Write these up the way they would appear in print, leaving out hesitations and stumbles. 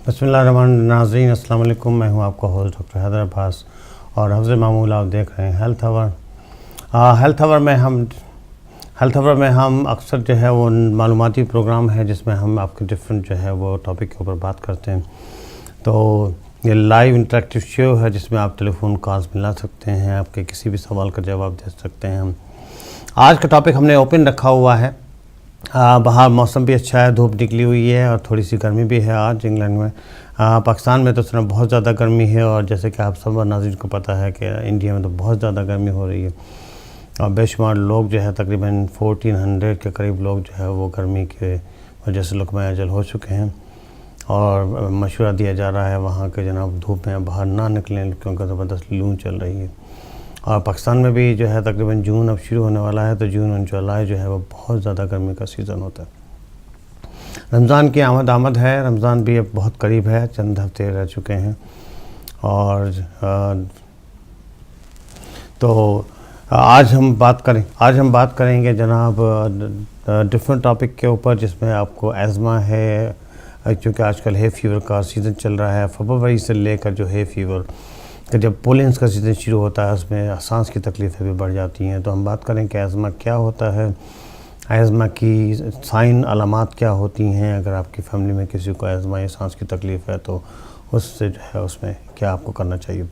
بسم اللہ الرحمن الرحیم. ناظرین السلام علیکم. میں ہوں آپ کا ہوسٹ ڈاکٹر حیدر عباس اور حفظ معمول آپ دیکھ رہے ہیں ہیلتھ آور. ہیلتھ آور میں ہم اکثر جو ہے وہ معلوماتی پروگرام ہے جس میں ہم آپ کے ڈفرینٹ جو ہے وہ ٹاپک کے اوپر بات کرتے ہیں. تو یہ لائیو انٹریکٹیو شو ہے جس میں آپ ٹیلی فون کالز ملا سکتے ہیں, آپ کے کسی بھی سوال کا جواب دے سکتے ہیں. آج کا ٹاپک ہم نے اوپن رکھا ہوا ہے. باہر موسم بھی اچھا ہے, دھوپ نکلی ہوئی ہے اور تھوڑی سی گرمی بھی ہے آج انگلینڈ میں. پاکستان میں تو اس میں بہت زیادہ گرمی ہے, اور جیسے کہ آپ سب ناظرین کو پتہ ہے کہ انڈیا میں تو بہت زیادہ گرمی ہو رہی ہے, اور بے شمار لوگ جو ہے تقریباً 1400 کے قریب لوگ جو ہے وہ گرمی کے وجہ سے لقمہ اجل ہو چکے ہیں. اور مشورہ دیا جا رہا ہے وہاں کے جناب دھوپ میں باہر نہ نکلیں کیونکہ زبردست لو چل رہی ہے. اور پاکستان میں بھی جو ہے تقریباً جون اب شروع ہونے والا ہے, تو جون اور جولائی جو ہے وہ بہت زیادہ گرمی کا سیزن ہوتا ہے. رمضان کی آمد ہے, رمضان بھی اب بہت قریب ہے, چند ہفتے رہ چکے ہیں. اور تو آج ہم بات کریں گے جناب ڈفرینٹ ٹاپک کے اوپر, جس میں آپ کو ایزما ہے, کیونکہ آج کل ہے فیور کا سیزن چل رہا ہے. فروری سے لے کر جو ہے فیور کہ جب پولنس کا سیزن شروع ہوتا ہے اس میں سانس کی تکلیفیں بھی بڑھ جاتی ہیں. تو ہم بات کریں کہ ایزما کیا ہوتا ہے, ایزما کی سائن علامات کیا ہوتی ہیں. اگر آپ کی فیملی میں کسی کو ایزما یا سانس کی تکلیف ہے تو اس سے جو ہے اس میں کیا آپ کو کرنا چاہیے.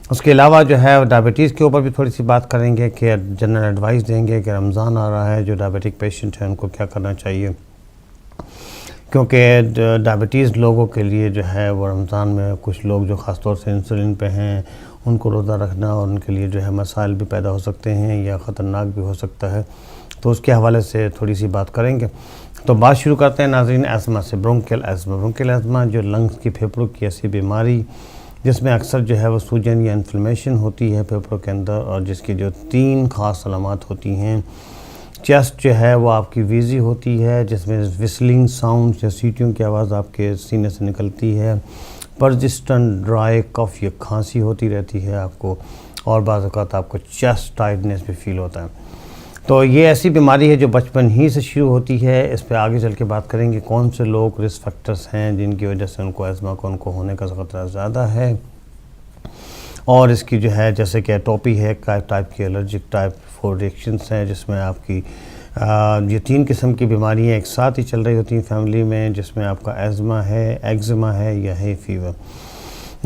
اس کے علاوہ جو ہے ڈائبٹیز کے اوپر بھی تھوڑی سی بات کریں گے کہ جنرل ایڈوائس دیں گے کہ رمضان آ رہا ہے, جو ڈائبٹک پیشنٹ ہیں ان کو کیا کرنا چاہیے, کیونکہ ڈائبٹیز لوگوں کے لیے جو ہے وہ رمضان میں کچھ لوگ جو خاص طور سے انسولین پہ ہیں ان کو روزہ رکھنا اور ان کے لیے جو ہے مسائل بھی پیدا ہو سکتے ہیں یا خطرناک بھی ہو سکتا ہے. تو اس کے حوالے سے تھوڑی سی بات کریں گے. تو بات شروع کرتے ہیں ناظرین ایزما سے. برونکیل ایزما جو لنگز کی پھیپھڑوں کی ایسی بیماری جس میں اکثر جو ہے وہ سوجن یا انفلمیشن ہوتی ہے پھیپھڑوں کے اندر, اور جس کی جو 3 خاص علامات ہوتی ہیں. چیسٹ جو ہے وہ آپ کی ویزی ہوتی ہے جس میں وسلنگ ساؤنڈ یا سیٹیوں کی آواز آپ کے سینے سے نکلتی ہے. پرزسٹنٹ ڈرائی کف یا کھانسی ہوتی رہتی ہے آپ کو, اور بعض اوقات آپ کو چیسٹ ٹائٹنس بھی فیل ہوتا ہے. تو یہ ایسی بیماری ہے جو بچپن ہی سے شروع ہوتی ہے. اس پہ آگے چل کے بات کریں گے کون سے لوگ رسک فیکٹرز ہیں جن کی وجہ سے ان کو ایزما کو ہونے کا خطرہ زیادہ ہے, اور اس کی جو ہے جیسے کہ ٹوپی ہے ٹائپ کی الرجک ٹائپ 4 ریئیکشنز ہیں جس میں آپ کی یہ 3 قسم کی بیماریاں ایک ساتھ ہی چل رہی ہوتی ہیں فیملی میں, جس میں آپ کا ایزما ہے, ایگزما ہے یا ہے فیور.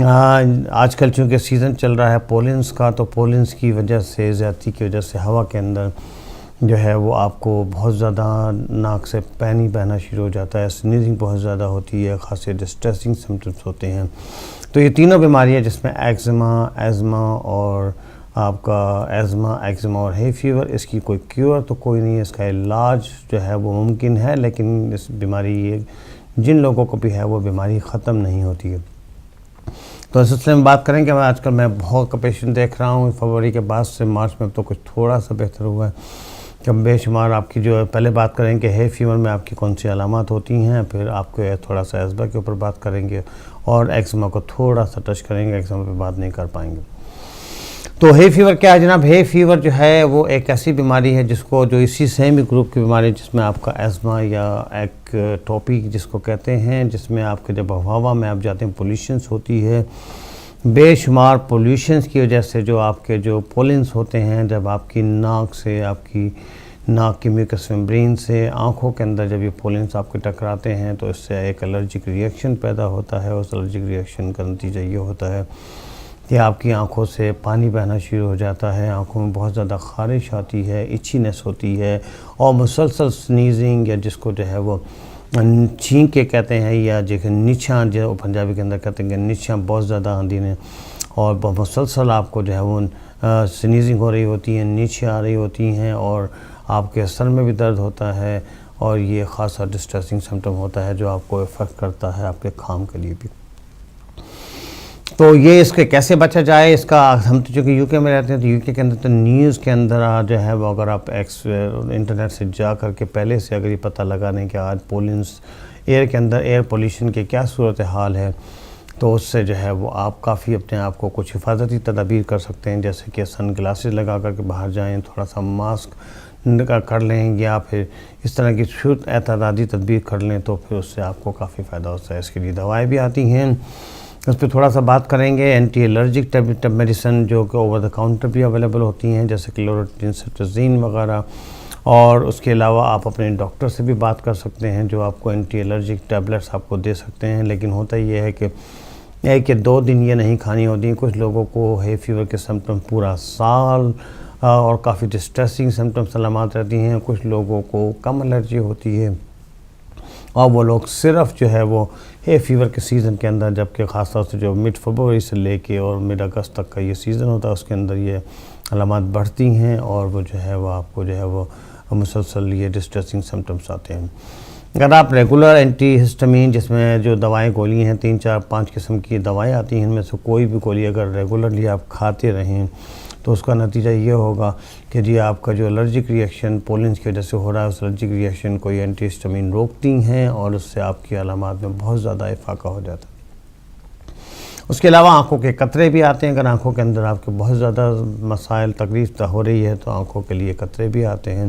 آج کل چونکہ سیزن چل رہا ہے پولنس کا, تو پولنس کی وجہ سے زیادتی کی وجہ سے ہوا کے اندر جو ہے وہ آپ کو بہت زیادہ ناک سے پانی بہنا شروع ہو جاتا ہے, سنیزنگ بہت زیادہ ہوتی ہے, خاصی ڈسٹریسنگ سمپٹمس ہوتے ہیں. تو یہ تینوں بیماریاں جس میں ایزما اور آپ کا ایگزما اور ہے فیور, اس کی کوئی کیور تو کوئی نہیں ہے, اس کا علاج جو ہے وہ ممکن ہے, لیکن اس بیماری جن لوگوں کو بھی ہے وہ بیماری ختم نہیں ہوتی ہے. تو اس سلسلے میں بات کریں کہ آج کل میں بہت کا پیشنٹ دیکھ رہا ہوں فروری کے بعد سے مارچ میں تو کچھ تھوڑا سا بہتر ہوا ہے. کم بے شمار آپ کی جو پہلے بات کریں کہ ہے فیور میں آپ کی کون سی علامات ہوتی ہیں, پھر آپ کو تھوڑا سا ایزما کے اوپر بات کریں گے, اور ایگزما کو تھوڑا سا ٹچ کریں گے, ایگزما پہ بات نہیں کر پائیں گے. تو ہے فیور کیا ہے جناب؟ ہے فیور جو ہے وہ ایک ایسی بیماری ہے جس کو جو اسی سیم گروپ کی بیماری جس میں آپ کا ایزما یا ایک ٹوپی جس کو کہتے ہیں, جس میں آپ کے جب ہوا میں آپ جاتے ہیں پولیوشنس ہوتی ہے, بے شمار پولیوشنس کی وجہ سے جو آپ کے جو پولنس ہوتے ہیں جب آپ کی ناک سے آپ کی ناک کی میوکس میمبرین سے آنکھوں کے اندر جب یہ پولنس آپ کے ٹکراتے ہیں تو اس سے ایک الرجک ریئیکشن پیدا ہوتا ہے. اس الرجک ریئیکشن کا نتیجہ یہ ہوتا ہے کہ آپ کی آنکھوں سے پانی بہنا شروع ہو جاتا ہے, آنکھوں میں بہت زیادہ خارش آتی ہے, ایچینس ہوتی ہے, اور مسلسل سنیزنگ یا جس کو جو ہے وہ چھینکے کہتے ہیں, یا جو نیچھاں جو پنجابی کے اندر کہتے ہیں کہ نیچھاں بہت زیادہ آندھی ہیں, اور مسلسل آپ کو جو ہے وہ سنیزنگ ہو رہی ہوتی ہیں, نیچے آ رہی ہوتی ہیں, اور آپ کے سر میں بھی درد ہوتا ہے, اور یہ خاصا ڈسٹریسنگ سمپٹم ہوتا ہے جو آپ کو افیکٹ کرتا ہے آپ کے کام کے لیے بھی. تو یہ اس کے کیسے بچا جائے, اس کا ہم تو چونکہ یو کے میں رہتے ہیں تو یو کے اندر تو نیوز کے اندر جو ہے وہ اگر آپ انٹرنیٹ سے جا کر کے پہلے سے اگر یہ پتہ لگا لیں کہ آج پولنس ایئر کے اندر ایئر پولیوشن کے کیا صورتحال ہے, تو اس سے جو ہے وہ آپ کافی اپنے آپ کو کچھ حفاظتی تدابیر کر سکتے ہیں, جیسے کہ سن گلاسز لگا کر کے باہر جائیں, تھوڑا سا ماسک کر لیں یا پھر اس طرح کی چھوٹ احتیاطی تدبیر کر لیں تو پھر اس سے آپ کو کافی فائدہ ہوتا ہے۔ اس کے لیے دوائیں بھی آتی ہیں، اس پہ تھوڑا سا بات کریں گے۔ اینٹی الرجک میڈیسن جو کہ اوور دا کاؤنٹر بھی اویلیبل ہوتی ہیں، جیسے کہ لوروٹین، سٹرزین وغیرہ، اور اس کے علاوہ آپ اپنے ڈاکٹر سے بھی بات کر سکتے ہیں جو آپ کو اینٹی الرجک ٹیبلٹس آپ کو دے سکتے ہیں۔ لیکن ہوتا یہ ہے کہ 1 یا 2 دن یہ نہیں کھانی ہوتی ہیں۔ کچھ لوگوں کو ہے فیور کے سمپٹم پورا سال اور کافی ڈسٹریسنگ سمپٹمس علامات رہتی ہیں۔ کچھ لوگوں کو کم الرجی ہوتی ہے اور وہ لوگ صرف جو ہے وہ ہے فیور کے سیزن کے اندر، جبکہ خاص طور سے جو مڈ فروری سے لے کے اور مڈ اگست تک کا یہ سیزن ہوتا ہے، اس کے اندر یہ علامات بڑھتی ہیں اور وہ جو ہے وہ آپ کو جو ہے وہ مسلسل یہ ڈسٹریسنگ سمپٹمس آتے ہیں۔ اگر آپ ریگولر اینٹی ہسٹامین، جس میں جو دوائیں گولی ہیں 3 4 5 قسم کی دوائیں آتی ہیں، ان میں سے کوئی بھی گولی اگر ریگولرلی آپ کھاتے رہیں تو اس کا نتیجہ یہ ہوگا کہ جی آپ کا جو الرجک ریئیکشن پولنس کی وجہ سے ہو رہا ہے، اس الرجک ریئیکشن کو یہ اینٹی ہسٹامین روکتی ہیں اور اس سے آپ کی علامات میں بہت زیادہ افاقہ ہو جاتا ہے۔ اس کے علاوہ آنکھوں کے قطرے بھی آتے ہیں۔ اگر آنکھوں کے اندر آپ کے بہت زیادہ مسائل تکلیف ہو رہی ہے تو آنکھوں کے لیے قطرے بھی آتے ہیں۔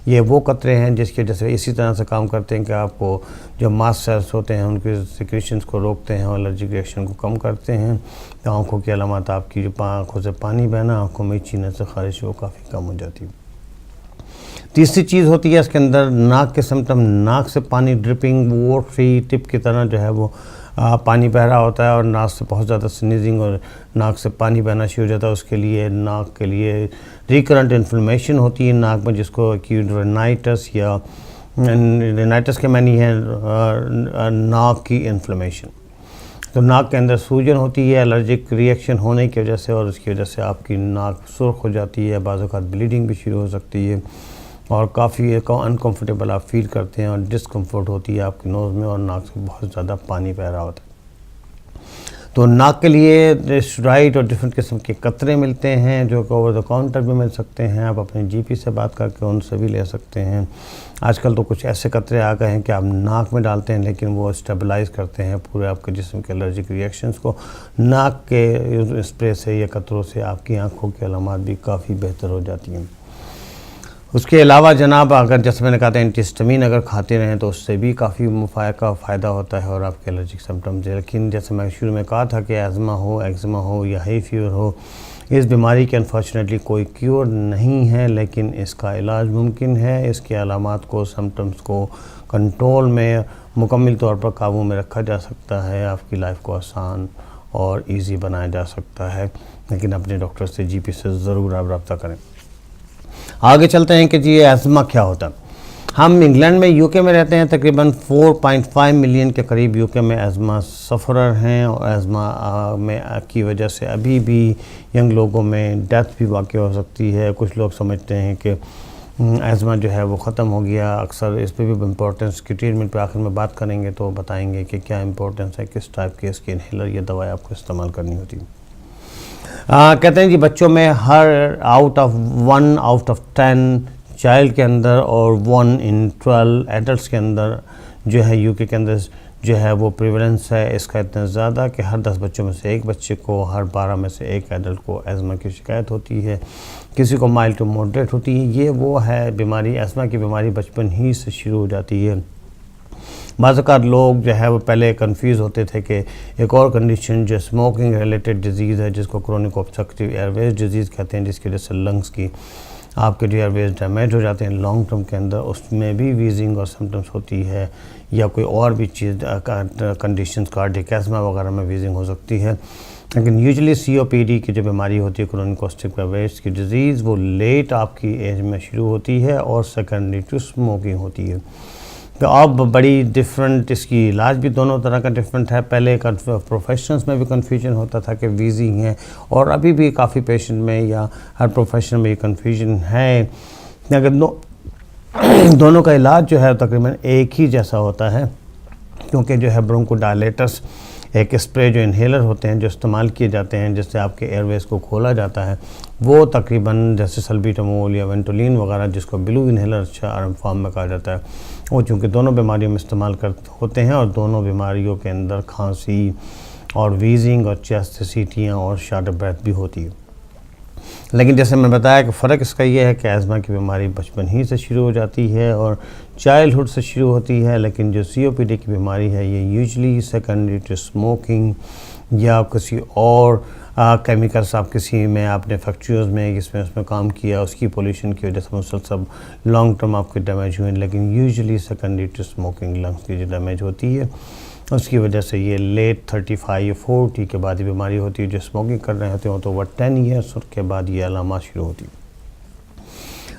یہ وہ قطرے ہیں جس کے جیسے اسی طرح سے کام کرتے ہیں کہ آپ کو جو ماسٹ سیلز ہوتے ہیں ان کی سیکریشنز کو روکتے ہیں اور الرجک ریئیکشن کو کم کرتے ہیں۔ تو آنکھوں کی علامات آپ کی جو آنکھوں سے پانی بہنا، آنکھوں میں چینے سے خارش وہ کافی کم ہو جاتی ہے۔ تیسری چیز ہوتی ہے اس کے اندر ناک کے سمپٹم، ناک سے پانی ڈرپنگ، واٹری ٹپ کی طرح جو ہے وہ پانی بہ رہا ہوتا ہے اور ناک سے بہت زیادہ سنیزنگ اور ناک سے پانی بہنا شروع ہو جاتا ہے۔ اس کے لیے ناک کے لیے ریکرنٹ انفلمیشن ہوتی ہے ناک میں، جس کو ایکیوٹ رینائٹس یا رینائٹس کے معنی ہے ناک کی انفلمیشن۔ تو ناک کے اندر سوجن ہوتی ہے الرجک ریئیکشن ہونے کی وجہ سے، اور اس کی وجہ سے آپ کی ناک سرخ ہو جاتی ہے، بعض اوقات بلیڈنگ بھی شروع ہو سکتی ہے اور کافی انکمفرٹیبل آپ فیل کرتے ہیں اور ڈسکمفرٹ ہوتی ہے آپ کی نوز میں اور ناک سے بہت زیادہ پانی بہ رہا ہوتا ہے۔ تو ناک کے لیے اسٹیرائڈ اور ڈفرینٹ قسم کے قطرے ملتے ہیں جو کہ اوور دا کاؤنٹر بھی مل سکتے ہیں، آپ اپنے جی پی سے بات کر کے ان سے بھی لے سکتے ہیں۔ آج کل تو کچھ ایسے قطرے آ گئے ہیں کہ آپ ناک میں ڈالتے ہیں لیکن وہ اسٹیبلائز کرتے ہیں پورے آپ کے جسم کے الرجک ریئیکشنز کو۔ ناک کے اسپرے سے یا قطروں سے آپ کی آنکھوں کی علامات بھی کافی بہتر ہو جاتی ہیں۔ اس کے علاوہ جناب اگر جیسے میں نے کہا تھا اینٹی ہسٹامین اگر کھاتے رہیں تو اس سے بھی کافی فائدہ ہوتا ہے اور آپ کے الرجک سمپٹمز، لیکن جیسے میں شروع میں کہا تھا کہ ایزما ہو، ایگزما ہو یا ہائی فیور ہو، اس بیماری کے انفارچونیٹلی کوئی کیور نہیں ہے، لیکن اس کا علاج ممکن ہے۔ اس کے علامات کو، سمپٹمز کو کنٹرول میں مکمل طور پر قابو میں رکھا جا سکتا ہے، آپ کی لائف کو آسان اور ایزی بنایا جا سکتا ہے، لیکن اپنے ڈاکٹر سے جی پی سے ضرور آپ رابطہ کریں۔ آگے چلتے ہیں کہ جی یہ ایزما کیا ہوتا ہے۔ ہم انگلینڈ میں یو کے میں رہتے ہیں، تقریباً 4.5 ملین کے قریب یو کے میں ایزما سفرر ہیں اور ایزما میں کی وجہ سے ابھی بھی ینگ لوگوں میں ڈیتھ بھی واقع ہو سکتی ہے۔ کچھ لوگ سمجھتے ہیں کہ ایزما جو ہے وہ ختم ہو گیا، اکثر اس پہ بھی امپورٹنس کی ٹریٹمنٹ پہ آخر میں بات کریں گے تو بتائیں گے کہ کیا امپورٹنس ہے، کس ٹائپ کے اس کی انہیلر یا دوائی آپ کو استعمال کرنی ہوتی ہے۔ کہتے ہیں جی بچوں میں ہر 1 out of 10 چائلڈ کے اندر اور 1 in 12 ایڈلٹس کے اندر جو ہے یو کے اندر جو ہے وہ پریولنس ہے اس کا اتنا زیادہ کہ ہر 10 بچوں میں سے ایک بچے کو، ہر 12 میں سے ایک ایڈلٹ کو ایزما کی شکایت ہوتی ہے۔ کسی کو مائلڈ ٹو ماڈریٹ ہوتی ہے۔ یہ وہ ہے بیماری، ایزما کی بیماری بچپن ہی سے شروع ہو جاتی ہے۔ بعض اوقات لوگ جو ہے وہ پہلے کنفیوز ہوتے تھے کہ ایک اور کنڈیشن جو اسموکنگ ریلیٹڈ ڈیزیز ہے جس کو کرونک obstructive airways ڈیزیز کہتے ہیں، جس کی وجہ سے لنگس کی آپ کے جو ایئرویز ڈیمیج ہو جاتے ہیں لانگ ٹرم کے اندر، اس میں بھی ویزنگ اور سمپٹمس ہوتی ہے، یا کوئی اور بھی چیز کنڈیشنز کارڈیک ایزما وغیرہ میں ویزنگ ہو سکتی ہے۔ لیکن یوزلی سی او پی ڈی کی جو بیماری ہوتی ہے کرونک obstructive airways کی ڈیزیز، وہ لیٹ آپ کی ایج میں شروع ہوتی ہے اور سیکنڈری ٹو اسموکنگ ہوتی ہے۔ تو اب بڑی ڈفرینٹ اس کی علاج بھی دونوں طرح کا ڈفرینٹ ہے۔ پہلے پروفیشنلز میں بھی کنفیوژن ہوتا تھا کہ ویزنگ ہے، اور ابھی بھی کافی پیشنٹ میں یا ہر پروفیشن میں یہ کنفیوژن ہے، اگر دونوں کا علاج جو ہے تقریباً ایک ہی جیسا ہوتا ہے، کیونکہ جو ہے برونکو ڈائلیٹرس ایک اسپرے جو انہیلر ہوتے ہیں جو استعمال کیے جاتے ہیں جس سے آپ کے ایئر ویز کو کھولا جاتا ہے، وہ تقریباً جیسے سلبیٹامول یا وینٹولین وغیرہ جس کو بلو انہیلر عام فارم میں کہا جاتا ہے، وہ چونکہ دونوں بیماریوں میں استعمال ہوتے ہیں، اور دونوں بیماریوں کے اندر کھانسی اور ویزنگ اور چیسٹ سیٹیاں اور شارٹ بریتھ بھی ہوتی ہے۔ لیکن جیسے میں بتایا کہ فرق اس کا یہ ہے کہ ایزما کی بیماری بچپن ہی سے شروع ہو جاتی ہے اور چائلڈ سے شروع ہوتی ہے، لیکن جو COPD کی بیماری ہے یہ یوزلی سیکنڈری ٹو اسموکنگ یا کسی اور کیمیکلس آپ کسی میں آپ نے فیکٹریز میں اس میں کام کیا، اس کی پولیوشن کی وجہ سے مسلسل لانگ ٹرم آپ کے ڈیمیج ہوئے، لیکن usually secondary to smoking lungs کی جو ڈیمیج ہوتی ہے اس کی وجہ سے یہ لیٹ 35 یا 40 کے بعد یہ بیماری ہوتی ہے۔ جو اسموکنگ کر رہے ہوتے ہیں تو وہ 10 ایئرس کے بعد یہ علامات شروع ہوتی ہے۔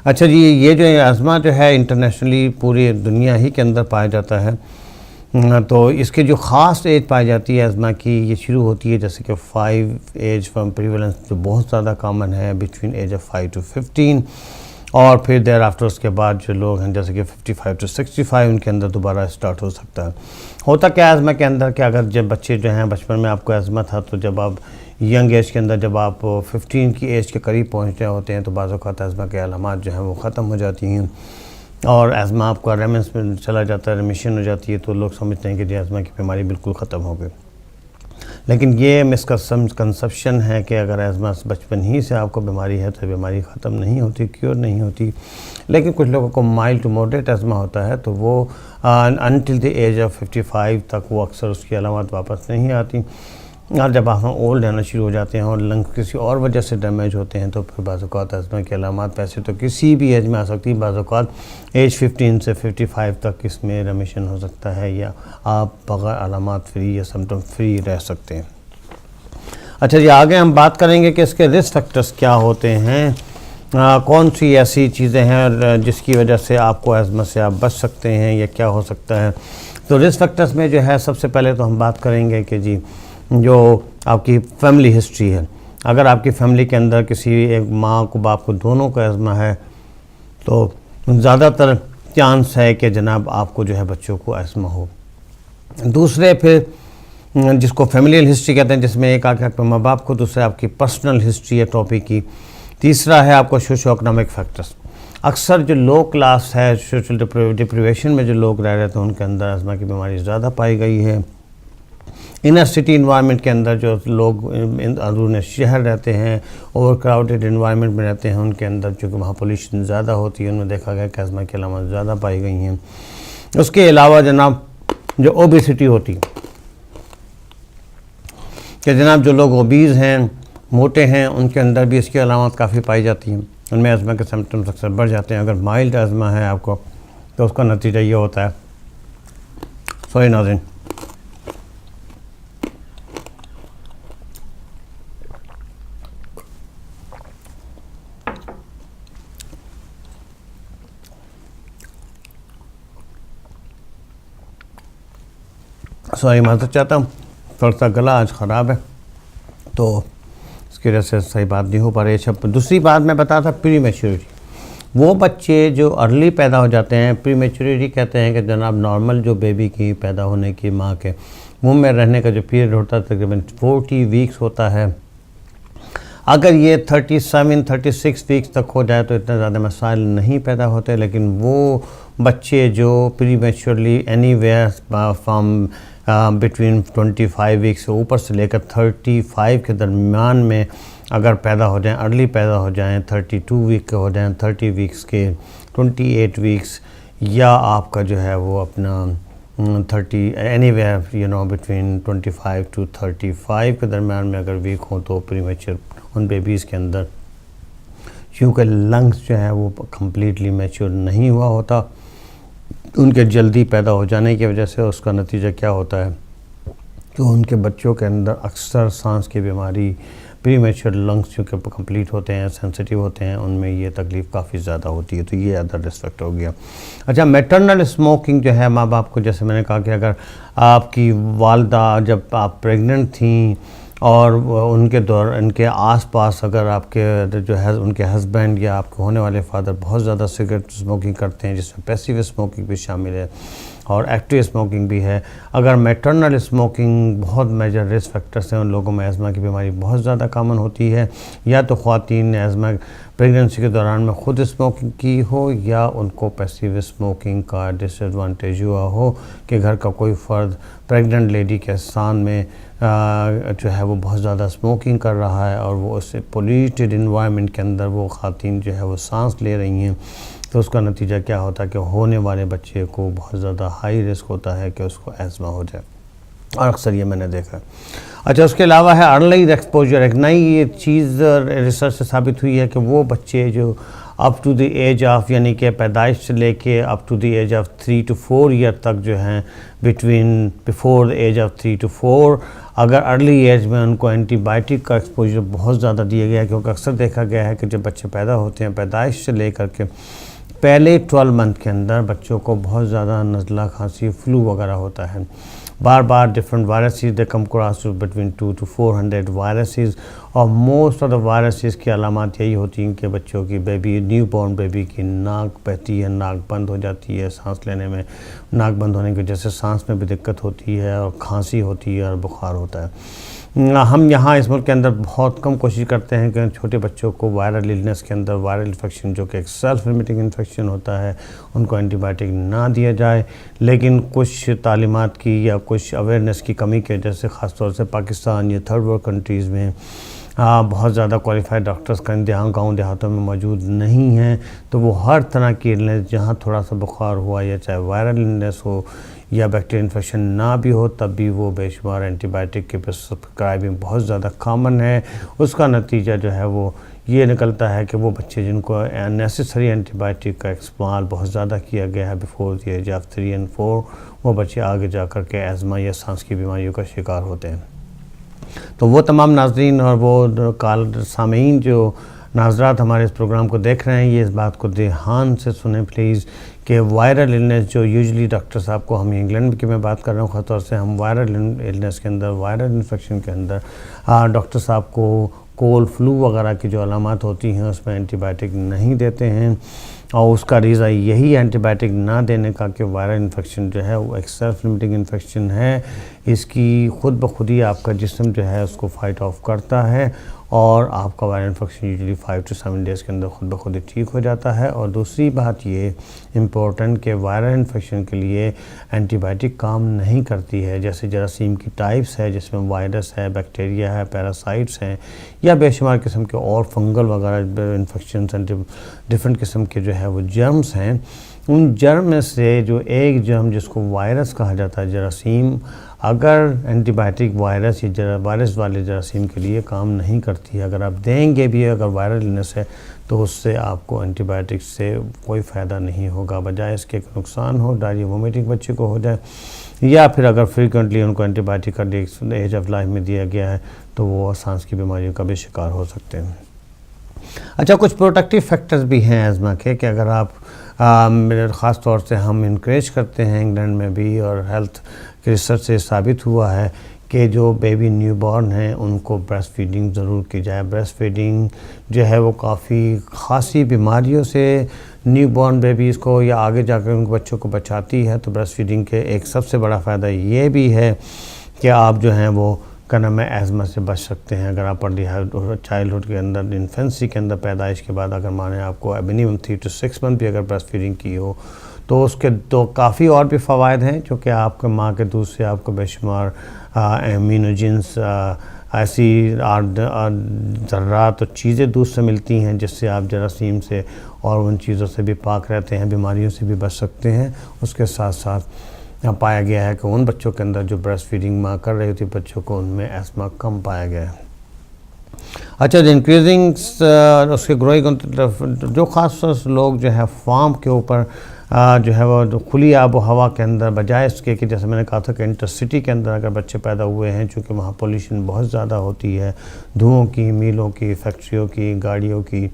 اچھا جی، یہ جو ایزما جو ہے انٹرنیشنلی پوری دنیا ہی کے اندر پایا جاتا ہے، تو اس کے جو خاص ایج پائی جاتی ہے ایزما کی، یہ شروع ہوتی ہے جیسے کہ 5 ایج فرام پریولنس جو بہت زیادہ کامن ہے بٹوین ایج آف 5 to 15، اور پھر دیر آفٹر اس کے بعد جو لوگ ہیں جیسے کہ 55 to 65 ان کے اندر دوبارہ اسٹارٹ ہو سکتا ہے۔ ہوتا کیا ایزما کے اندر کہ اگر جب بچے جو ہیں بچپن میں آپ کو ایزما تھا تو جب آپ ینگ ایج کے اندر جب آپ 15 کی ایج کے قریب پہنچ رہے ہوتے ہیں تو بعض اوقات ایزما کے علامات جو ہیں وہ ختم ہو جاتی ہیں اور ایزما آپ کا ریمنس میں چلا جاتا ہے، ریمیشن ہو جاتی ہے، تو لوگ سمجھتے ہیں کہ ایزما کی بیماری بالکل ختم ہو گئی۔ لیکن یہ مسکنسپشن ہے کہ اگر ایزما بچپن ہی سے آپ کو بیماری ہے تو بیماری ختم نہیں ہوتی، کیور نہیں ہوتی، لیکن کچھ لوگوں کو مائلڈ ٹو ماڈریٹ ایزما ہوتا ہے تو وہ انٹل دی ایج آف 55 تک وہ اکثر اس کی علامات واپس نہیں آتی، اور جب آپ اولڈ رہنا شروع ہو جاتے ہیں اور لنگ کسی اور وجہ سے ڈیمیج ہوتے ہیں تو پھر بعض اوقات ایزما کی علامات ویسے تو کسی بھی ایج میں آ سکتی ہے، بعض اوقات ایج 15 سے 55 تک اس میں ریمیشن ہو سکتا ہے یا آپ بغیر علامات فری یا سمٹم فری رہ سکتے ہیں۔ اچھا جی، آگے ہم بات کریں گے کہ اس کے رسک فیکٹرز کیا ہوتے ہیں، کون سی ایسی چیزیں ہیں جس کی وجہ سے آپ کو ایزما سے آپ بچ سکتے ہیں یا کیا ہو سکتا ہے۔ تو رسک فیکٹرز میں جو ہے سب سے پہلے تو ہم بات کریں گے کہ جی جو آپ کی فیملی ہسٹری ہے، اگر آپ کی فیملی کے اندر کسی ایک ماں کو باپ کو دونوں کو ایزما ہے تو زیادہ تر چانس ہے کہ جناب آپ کو جو ہے بچوں کو ایزما ہو۔ دوسرے پھر جس کو فیملیل ہسٹری کہتے ہیں، جس میں ایک آپ کے ماں باپ کو، دوسرے آپ کی پرسنل ہسٹری ہے ٹاپک کی، تیسرا ہے آپ کو سوشو اکنامک فیکٹرز۔ اکثر جو لو کلاس ہے، سوشل ڈپریویشن میں جو لوگ رہ رہے تھے ان کے اندر ایزما کی بیماری زیادہ پائی گئی ہے۔ انر سٹی انوائرمنٹ کے اندر جو لوگ اندرون شہر رہتے ہیں، اوور کراؤڈڈ انوائرمنٹ میں رہتے ہیں، ان کے اندر چونکہ وہاں پولیوشن زیادہ ہوتی ہے، ان میں دیکھا گیا کہ ایزما کی علامات زیادہ پائی گئی ہیں۔ اس کے علاوہ جناب جو اوبیسٹی ہوتی ہے کہ جناب جو لوگ اوبیز ہیں، موٹے ہیں، ان کے اندر بھی اس کی علامات کافی پائی جاتی ہیں، ان میں ایزما کے سمپٹمز اکثر بڑھ جاتے ہیں۔ اگر مائلڈ ایزما ہے آپ کو تو اس کا نتیجہ یہ ہوتا ہے، سوری ناظرین، سوری معذرت چاہتا ہوں، تھوڑا سا گلا آج خراب ہے تو اس کی وجہ سے صحیح بات نہیں ہو پا رہی ہے۔ دوسری بات میں بتا تھا پری میچورٹی، وہ بچے جو ارلی پیدا ہو جاتے ہیں، پری میچورٹی کہتے ہیں کہ جناب نارمل جو بیبی کی پیدا ہونے کی ماں کے منہ میں رہنے کا جو پیریڈ ہوتا ہے تقریباً 40 ویکس ہوتا ہے، اگر یہ 37-36 ویکس تک ہو جائے تو اتنے زیادہ مسائل نہیں پیدا ہوتے، لیکن وہ بچے جو prematurely anywhere from between 25 weeks سے اوپر سے لے کر 35 کے درمیان میں اگر پیدا ہو جائیں، ارلی پیدا ہو جائیں، 32 ویک کے ہو جائیں، 30 ویکس کے، 28 ویکس، یا آپ کا جو ہے وہ اپنا 30 اینی ویئر بٹوین 25 to 35 کے درمیان میں اگر ویک ہوں تو پری میچور ان بیبیز کے اندر، کیونکہ لنگس جو ہے وہ کمپلیٹلی میچور نہیں ہوا ہوتا، ان کے جلدی پیدا ہو جانے کی وجہ سے اس کا نتیجہ کیا ہوتا ہے کہ ان کے بچوں کے اندر اکثر سانس کی بیماری، پری میچور لنگس چونکہ کمپلیٹ ہوتے ہیں، سینسٹیو ہوتے ہیں، ان میں یہ تکلیف کافی زیادہ ہوتی ہے، تو یہ ادر رسک فیکٹر ہو گیا۔ اچھا، میٹرنل اسموکنگ جو ہے ماں باپ کو، جیسے میں نے کہا کہ اگر آپ کی والدہ جب آپ پریگننٹ تھیں اور ان کے آس پاس اگر آپ کے جو ہے ان کے ہسبینڈ یا آپ کے ہونے والے فادر بہت زیادہ سگریٹ اسموکنگ کرتے ہیں، جس میں پیسیو اسموکنگ بھی شامل ہے اور ایکٹیو اسموکنگ بھی ہے، اگر میٹرنل اسموکنگ بہت میجر رسک فیکٹرز ہیں، ان لوگوں میں ایزما کی بیماری بہت زیادہ کامن ہوتی ہے، یا تو خواتین ایزما پریگننسی کے دوران میں خود اسموکنگ کی ہو یا ان کو پیسیو اسموکنگ کا ڈس ایڈوانٹیج ہوا ہو کہ گھر کا کوئی فرد پریگننٹ لیڈی کے سان میں جو ہے وہ بہت زیادہ اسموکنگ کر رہا ہے اور وہ اس پولیوٹیڈ انوائرمنٹ کے اندر وہ خواتین جو ہے وہ سانس لے رہی ہیں، تو اس کا نتیجہ کیا ہوتا ہے کہ ہونے والے بچے کو بہت زیادہ ہائی رسک ہوتا ہے کہ اس کو ایزما ہو جائے، اور اکثر یہ میں نے دیکھا ہے۔ اچھا، اس کے علاوہ ہے ارلی ایکسپوجر۔ ایک نئی یہ چیز ریسرچ سے ثابت ہوئی ہے کہ وہ بچے جو up to the age of, یعنی کہ پیدائش سے لے کے up to the age of 3 to 4 year تک جو ہیں، before the age of 3 to 4، اگر ارلی ایج میں ان کو اینٹی بائیوٹک کا ایکسپوجر بہت زیادہ دیا گیا ہے، کیونکہ اکثر دیکھا گیا ہے کہ جب بچے پیدا ہوتے ہیں پیدائش سے لے کر کے پہلے 12 منتھ کے اندر بچوں کو بہت زیادہ نزلہ، کھانسی، فلو وغیرہ ہوتا ہے، بار بار different viruses they come cross between 200 to 400 viruses, اور موسٹ آف دا وائرسز کی علامات یہی ہوتی ہیں کہ بچوں کی نیو بورن بیبی کی ناک بہتی ہے، ناک بند ہو جاتی ہے، سانس لینے میں ناک بند ہونے کی وجہ سے سانس میں بھی دقت ہوتی ہے، اور کھانسی ہوتی ہے اور بخار ہوتا ہے۔ ہم یہاں اس ملک کے اندر بہت کم کوشش کرتے ہیں کہ چھوٹے بچوں کو وائرل النس کے اندر، وائرل انفیکشن جو کہ ایک سیلف لمیٹنگ انفیکشن ہوتا ہے، ان کو اینٹی بائیوٹک نہ دیا جائے، لیکن کچھ تعلیمات کی یا کچھ اویئرنیس کی کمی کی وجہ سے، خاص طور سے پاکستان یا تھرڈ ورلڈ کنٹریز میں بہت زیادہ کوالیفائڈ ڈاکٹرز کا انتظام گاؤں دیہاتوں میں موجود نہیں ہیں، تو وہ ہر طرح کی النس، جہاں تھوڑا سا بخار ہوا یا چاہے وائرل النس ہو یا بیکٹیریل انفیکشن نہ بھی ہو، تب بھی وہ بے شمار اینٹی بائیوٹک کی پرسکرائبنگ بہت زیادہ کامن ہے۔ اس کا نتیجہ جو ہے وہ یہ نکلتا ہے کہ وہ بچے جن کو نیسیسری اینٹی بائیوٹک کا استعمال بہت زیادہ کیا گیا ہے before the age of 3 and 4، وہ بچے آگے جا کر کے ایزما یا سانس کی بیماریوں کا شکار ہوتے ہیں۔ تو وہ تمام ناظرین اور وہ سامعین جو ناظرات ہمارے اس پروگرام کو دیکھ رہے ہیں، یہ اس بات کو دھیان سے سنیں پلیز کہ وائرل النس جو یوزلی ڈاکٹر صاحب کو، ہم انگلینڈ کی میں بات کر رہا ہوں خاص طور سے، ہم وائرل النس کے اندر، وائرل انفیکشن کے اندر ڈاکٹر صاحب کو کولڈ فلو وغیرہ کی جو علامات ہوتی ہیں اس میں اینٹی بائیوٹک نہیں دیتے ہیں، اور اس کا ریزہ یہی اینٹی بائیوٹک نہ دینے کا کہ وائرل انفیکشن جو ہے وہ ایک سیلف لمیٹنگ انفیکشن ہے، اس کی خود بخود ہی آپ کا جسم جو ہے اس کو فائٹ آف کرتا ہے، اور آپ کا viral infection usually 5 to 7 days کے اندر خود بخود ہی ٹھیک ہو جاتا ہے۔ اور دوسری بات یہ امپورٹنٹ کہ وائرل انفیکشن کے لیے اینٹی بائیوٹک کام نہیں کرتی ہے، جیسے جراثیم کی ٹائپس ہے جس میں وائرس ہے، بیکٹیریا ہے، پیراسائٹس ہیں، یا بے شمار قسم کے اور فنگل وغیرہ انفیکشنز، ڈفرینٹ قسم کے جو ہے وہ جرمز ہیں۔ ان جرم میں سے جو ایک جرم جس کو وائرس کہا جاتا ہے، جراثیم، اگر اینٹی بائیوٹک وائرس یا وائرس والے جراثیم کے لیے کام نہیں کرتی ہے، اگر آپ دیں گے بھی اگر وائرل النس ہے تو اس سے آپ کو اینٹی بائیوٹک سے کوئی فائدہ نہیں ہوگا، بجائے اس کے نقصان ہو، ڈائریا وومیٹنگ بچے کو ہو جائے، یا پھر اگر فریکوینٹلی ان کو اینٹی بائیوٹک کا ایج آف لائف میں دیا گیا ہے تو وہ سانس کی بیماریوں کا بھی شکار ہو سکتے ہیں۔ اچھا، کچھ پروٹیکٹیو فیکٹرز بھی ہیں ایزما کے کہ اگر آپ خاص طور سے ہم انکریج کرتے ہیں انگلینڈ میں بھی، اور ہیلتھ کے ریسرچ سے ثابت ہوا ہے کہ جو بیبی نیو بورن ہیں ان کو بریسٹ فیڈنگ ضرور کی جائے۔ بریسٹ فیڈنگ جو ہے وہ کافی خاصی بیماریوں سے نیو بورن بیبیز کو یا آگے جا کر ان کو بچوں کو بچاتی ہے۔ تو بریسٹ فیڈنگ کے ایک سب سے بڑا فائدہ یہ بھی ہے کہ آپ جو ہیں وہ کا نام ہے ایزما سے بچ سکتے ہیں۔ اگر آپ ارلی چائلڈہڈ کے اندر، انفینسی کے اندر، پیدائش کے بعد اگر مانیں آپ کو منیمم 3 to 6 month بھی اگر بریسٹ فیڈنگ کی ہو تو اس کے تو کافی اور بھی فوائد ہیں، چونکہ آپ کے ماں کے دودھ سے آپ کو بے شمار امینوجنس، ایسی ذرات اور چیزیں دودھ سے ملتی ہیں جس سے آپ جراثیم سے اور ان چیزوں سے بھی پاک رہتے ہیں، بیماریوں سے بھی بچ سکتے ہیں۔ اس کے ساتھ ساتھ پایا گیا ہے کہ ان بچوں کے اندر جو بریسٹ فیڈنگ ماں کر رہی ہوتی بچوں کو، ان میں ایسما کم پایا گیا ہے۔ اچھا، انکریزنگ اس کے گروئنگ، جو خاص لوگ جو ہے فارم کے اوپر جو ہے وہ کھلی آب و ہوا کے اندر، بجائے اس کے کہ جیسے میں نے کہا تھا کہ انٹر سٹی کے اندر اگر بچے پیدا ہوئے ہیں، چونکہ وہاں پولیوشن بہت زیادہ ہوتی ہے، دھوؤں کی، میلوں کی، فیکٹریوں کی، گاڑیوں کی،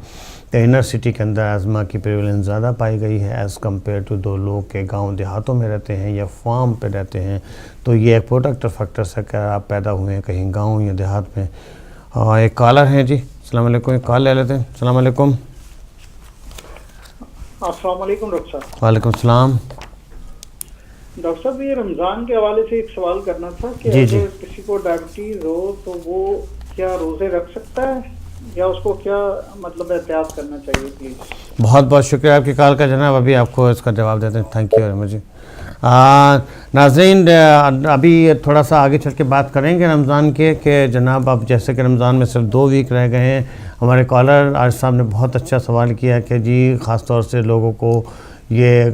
تو انر سٹی کے اندر ایزما کی پریویلنس زیادہ پائی گئی ہے ایز کمپیئر ٹو دو لوگ کے گاؤں دیہاتوں میں رہتے ہیں یا فارم پہ رہتے ہیں۔ تو یہ ایک پروٹیکٹیو فیکٹر ہے کہ آپ پیدا ہوئے ہیں کہیں گاؤں یا دیہات میں۔ ایک کالر ہیں جی، السلام علیکم، ایک کال لے لیتے ہیں۔ السلام علیکم۔ السلام علیکم ڈاکٹر صاحب۔ وعلیکم السلام۔ ڈاکٹر صاحب، یہ رمضان کے حوالے سے ایک سوال کرنا تھا کہ جی اگر کسی کو ڈائبٹیز ہو تو وہ کیا روزے رکھ سکتا ہے؟ یا اس کو کیا مطلب احتیاط کرنا چاہیے پلیز؟ بہت بہت شکریہ آپ کی کال کا جناب. ابھی آپ کو اس کا جواب دیتے ہیں. Thank you very much. ناظرین ابھی تھوڑا سا آگے چل کے بات کریں گے رمضان کے کہ جناب اب جیسے کہ رمضان میں صرف 2 ویک رہ گئے ہیں. ہمارے کالر آج صاحب نے بہت اچھا سوال کیا کہ جی خاص طور سے لوگوں کو یہ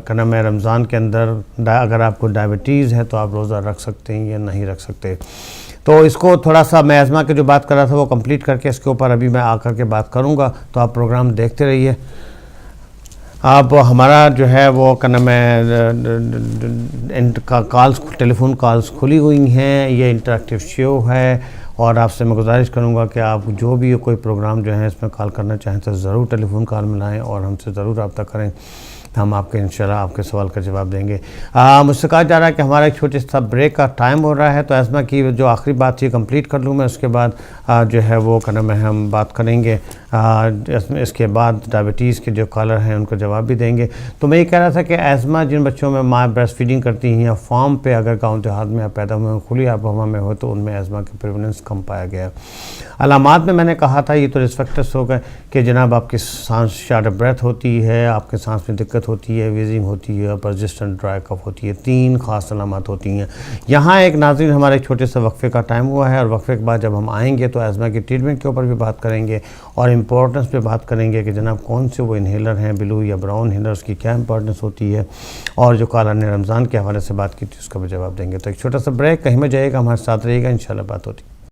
کیا نام ہے رمضان کے اندر اگر آپ کو ڈائبٹیز ہے تو آپ روزہ رکھ سکتے ہیں یا نہیں رکھ سکتے. تو اس کو تھوڑا سا میں ازما کے جو بات کر رہا تھا وہ کمپلیٹ کر کے اس کے اوپر ابھی میں آ کر کے بات کروں گا. تو آپ پروگرام دیکھتے رہیے. آپ ہمارا جو ہے وہ کیا نام ہے کالز ٹیلیفون کالز کھلی ہوئی ہیں. یہ انٹریکٹیو شو ہے اور آپ سے میں گزارش کروں گا کہ آپ جو بھی کوئی پروگرام جو ہے اس میں کال کرنا چاہیں تو ضرور ٹیلیفون کال ملائیں اور ہم سے ضرور رابطہ کریں. ہم آپ کے انشاءاللہ آپ کے سوال کا جواب دیں گے. مجھ سے کہا جا رہا ہے کہ ہمارا ایک چھوٹے سا بریک کا ٹائم ہو رہا ہے. تو ازما کی جو آخری بات تھی کمپلیٹ کر لوں میں. اس کے بعد جو ہے وہ کیا نام ہے ہم بات کریں گے. اس کے بعد ڈائبٹیز کے جو کالر ہیں ان کو جواب بھی دیں گے. تو میں یہ کہہ رہا تھا کہ ایزما جن بچوں میں ماں بریسٹ فیڈنگ کرتی ہیں یا فارم پہ اگر گاؤں دیہات میں پیدا ہوئے ہیں کھلی آب و ہوا میں ہو تو ان میں ایزما کی پریولنس کم پایا گیا. علامات میں نے کہا تھا یہ تو رسک فیکٹرس ہو گئے کہ جناب آپ کی سانس شارٹ بریتھ ہوتی ہے, آپ کے سانس میں دقت ہوتی ہے, ویزنگ ہوتی ہے, پرسسٹنٹ ڈرائی کف ہوتی ہے. 3 خاص علامات ہوتی ہیں. یہاں ایک ناظرین ہمارے ایک چھوٹے سے وقفے کا ٹائم ہوا ہے اور وقفے کے بعد جب ہم آئیں گے تو ایزما کی ٹریٹمنٹ کے اوپر بھی بات کریں گے اور امپورٹنس پہ بات کریں گے کہ جناب کون سے وہ انہیلر ہیں بلو یا براؤن انہیلرز کی کیا امپورٹنس ہوتی ہے اور جو کالر نے رمضان کے حوالے سے بات کی تھی اس کا بھی جواب دیں گے. تو ایک چھوٹا سا بریک, کہیں میں جائے گا, ہمارے ساتھ رہیے گا, انشاءاللہ بات ہوتی.